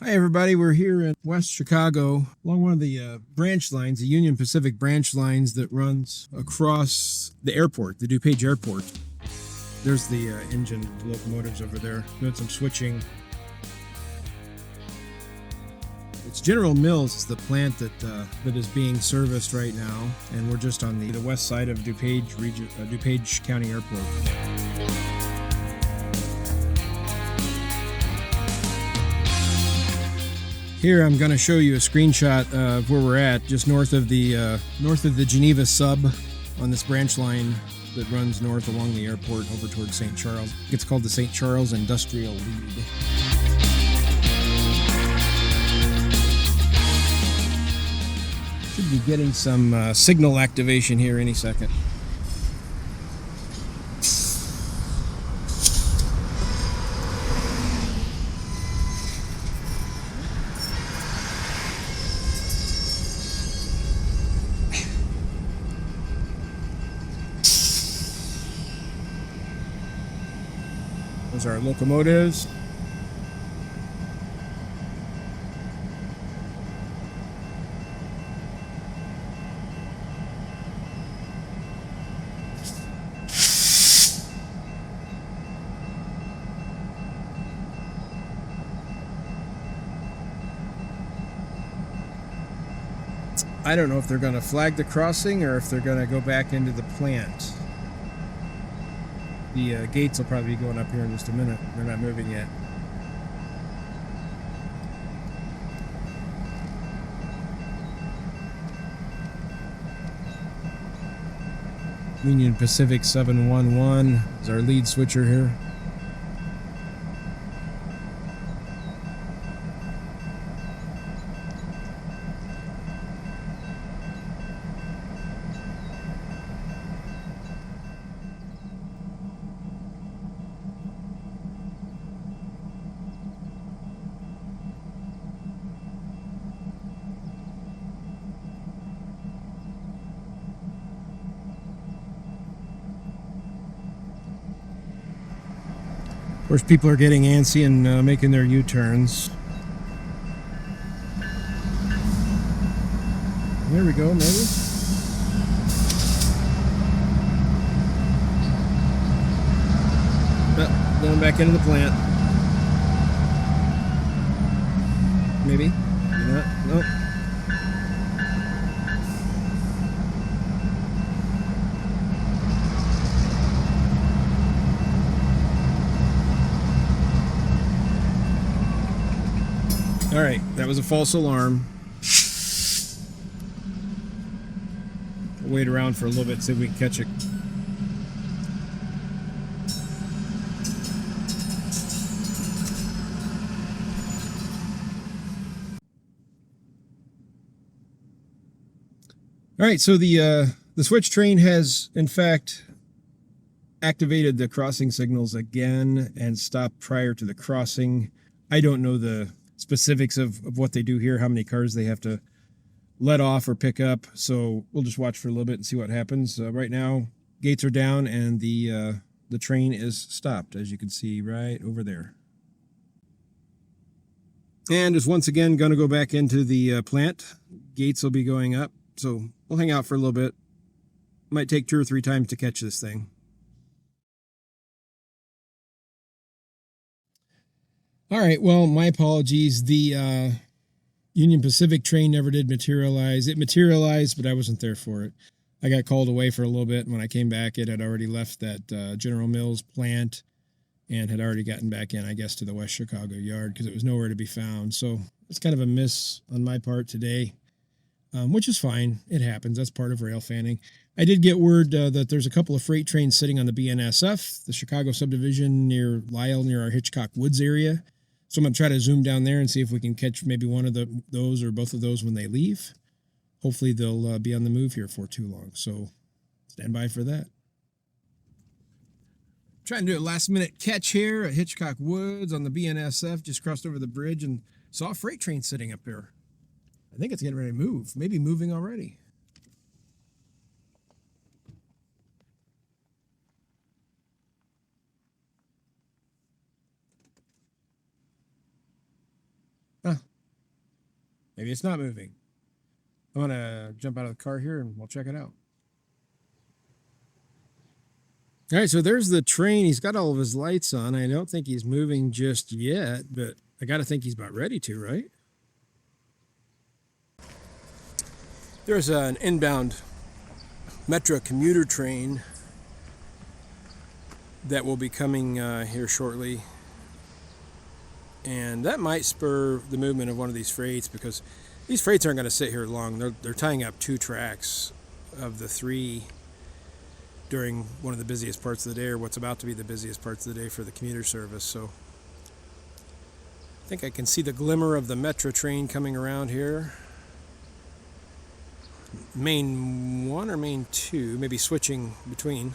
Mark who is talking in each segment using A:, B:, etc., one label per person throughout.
A: Hi everybody, we're here in West Chicago along one of the branch lines, the Union Pacific branch lines that runs across the airport, the DuPage Airport. There's the engine locomotives over there, doing some switching. It's General Mills is the plant that is being serviced right now, and we're just on the west side of DuPage County Airport. Here I'm going to show you a screenshot of where we're at, just north of the Geneva sub on this branch line that runs north along the airport over towards St. Charles. It's called the St. Charles Industrial Lead. Should be getting some signal activation here any second. Those are our locomotives. I don't know if they're going to flag the crossing or if they're going to go back into the plant. The gates will probably be going up here in just a minute. They're not moving yet. Union Pacific 711 is our lead switcher here. Of course, people are getting antsy and making their U-turns. There we go, maybe. Going back into the plant. Maybe. Nope. All right, that was a false alarm. We'll wait around for a little bit, see if we can catch it. All right, so the switch train has, in fact, activated the crossing signals again and stopped prior to the crossing. I don't know the specifics of what they do here, how many cars they have to let off or pick up, so we'll just watch for a little bit and see what happens. Right now, gates are down and the train is stopped, as you can see right over there. And is once again going to go back into the plant. Gates will be going up, so we'll hang out for a little bit. Might take 2 or 3 times to catch this thing. All right, well, my apologies. The Union Pacific train never did materialize. It materialized, but I wasn't there for it. I got called away for a little bit. When I came back, it had already left that General Mills plant and had already gotten back in, I guess, to the West Chicago yard because it was nowhere to be found. So it's kind of a miss on my part today, which is fine. It happens. That's part of rail fanning. I did get word that there's a couple of freight trains sitting on the BNSF, the Chicago subdivision near Lyle, near our Hitchcock Woods area. So I'm going to try to zoom down there and see if we can catch maybe one of those or both of those when they leave. Hopefully they'll be on the move here for too long. So stand by for that. Trying to do a last minute catch here at Hitchcock Woods on the BNSF. Just crossed over the bridge and saw a freight train sitting up there. I think it's getting ready to move. Maybe moving already. Maybe it's not moving. I'm going to jump out of the car here and we'll check it out. All right, so there's the train. He's got all of his lights on. I don't think he's moving just yet, but I got to think he's about ready to, right? There's an inbound Metro commuter train that will be coming here shortly. And that might spur the movement of one of these freights, because these freights aren't going to sit here long. They're tying up 2 tracks of the 3 during one of the busiest parts of the day, or what's about to be the busiest parts of the day for the commuter service. So I think I can see the glimmer of the Metro train coming around here. Main 1 or main 2, maybe switching between.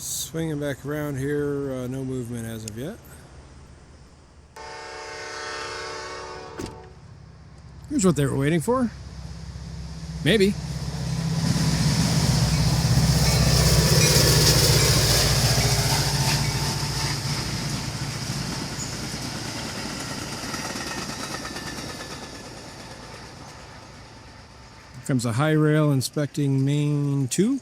A: Swinging back around here, no movement as of yet. Here's what they were waiting for. Maybe. Here comes a high rail inspecting main 2.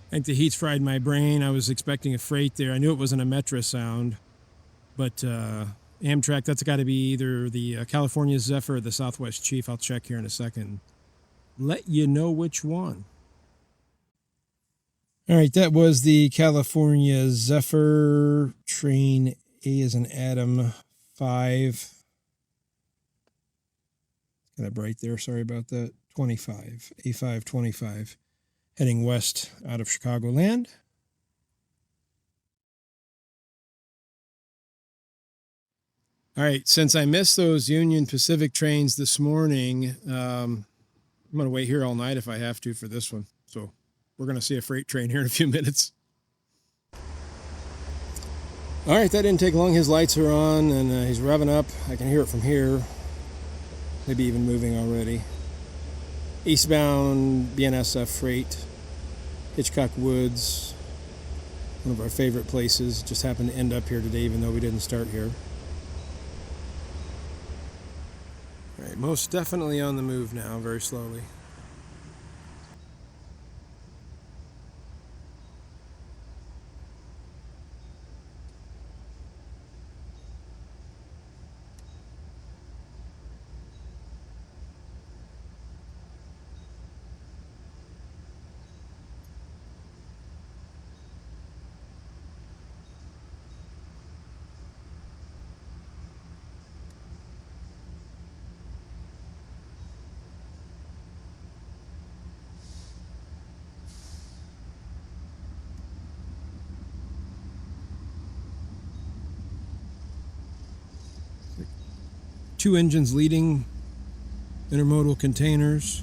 A: I think the heat's fried my brain. I was expecting a freight there. I knew it wasn't a Metro sound, but Amtrak, that's got to be either the California Zephyr or the Southwest Chief. I'll check here in a second. Let you know which one. All right, that was the California Zephyr, train A as in Adam 5. Kind of bright there, sorry about that. 25, A5 25. Heading west out of Chicagoland. All right, since I missed those Union Pacific trains this morning, I'm going to wait here all night if I have to for this one. So we're going to see a freight train here in a few minutes. All right, that didn't take long. His lights are on and he's revving up. I can hear it from here. Maybe even moving already. Eastbound BNSF freight, Hitchcock Woods, one of our favorite places. Just happened to end up here today, even though we didn't start here. All right, most definitely on the move now, very slowly. Two engines leading, intermodal containers.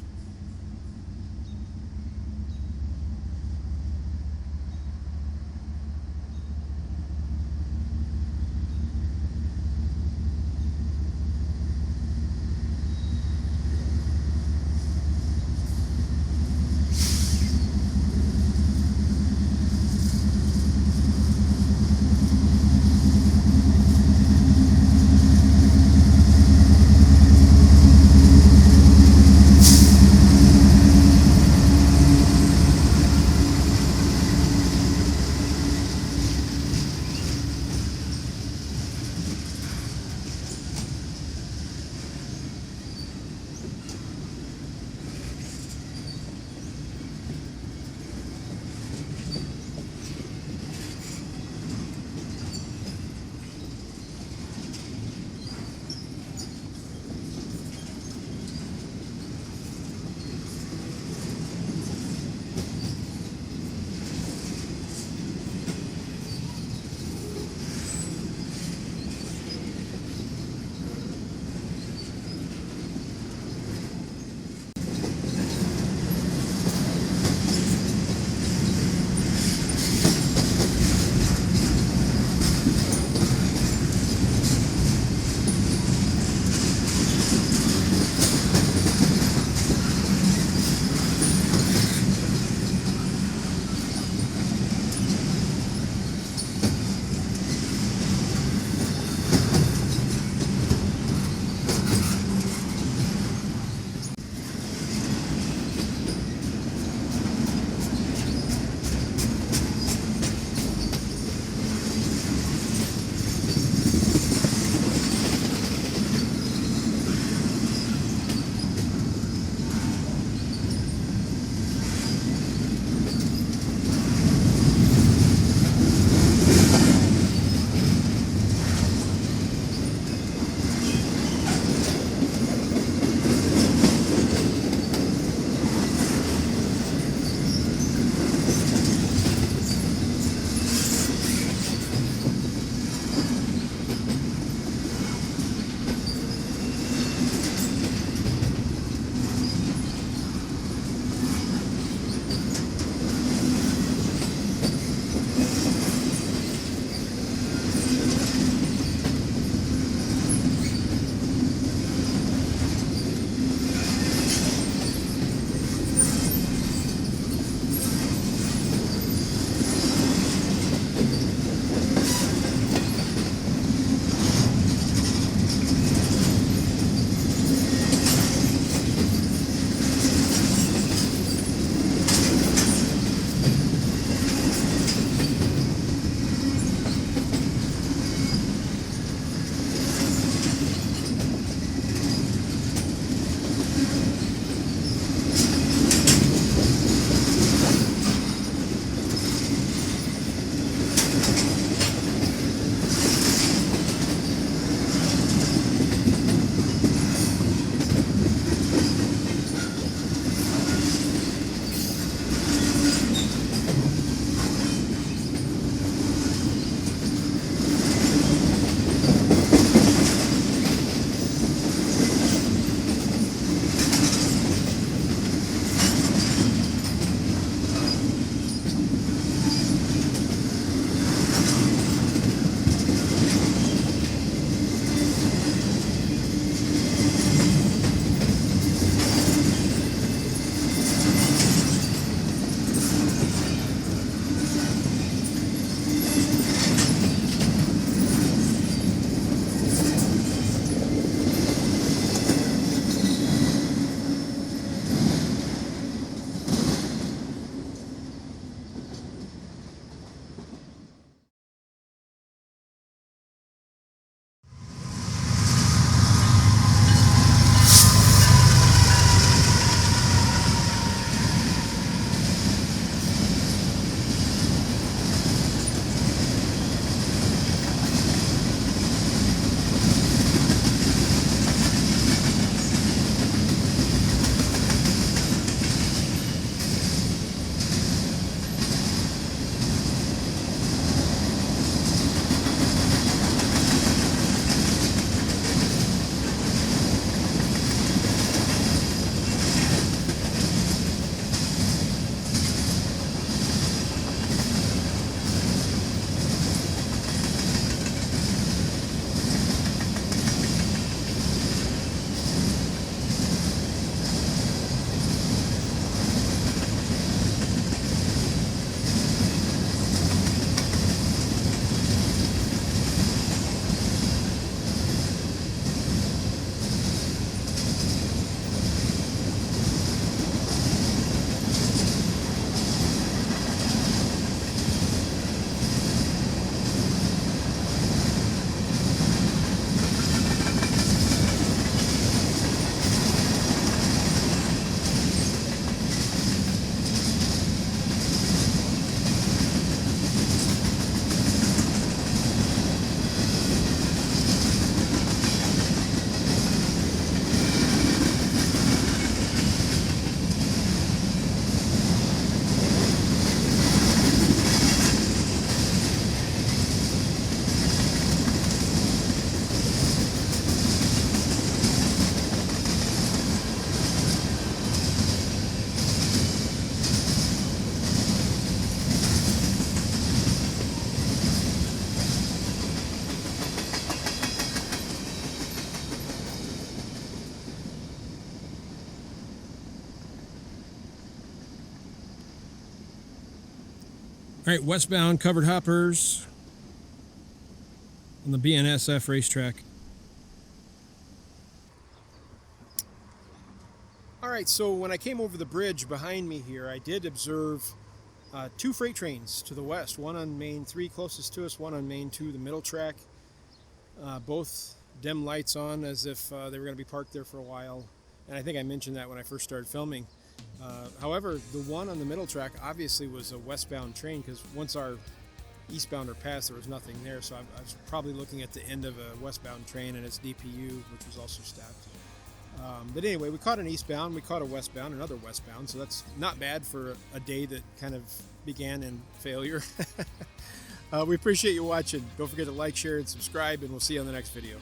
A: All right, westbound covered hoppers on the BNSF racetrack. All right, so when I came over the bridge behind me here, I did observe two freight trains to the west, one on Main 3 closest to us, one on Main 2, the middle track. Both dim lights on as if they were going to be parked there for a while. And I think I mentioned that when I first started filming. However, the one on the middle track obviously was a westbound train, because once our eastbounder passed, there was nothing there. So I was probably looking at the end of a westbound train and its DPU, which was also stopped. But anyway, we caught an eastbound, we caught a westbound, another westbound, so that's not bad for a day that kind of began in failure. We appreciate you watching. Don't forget to like, share, and subscribe, and we'll see you on the next video.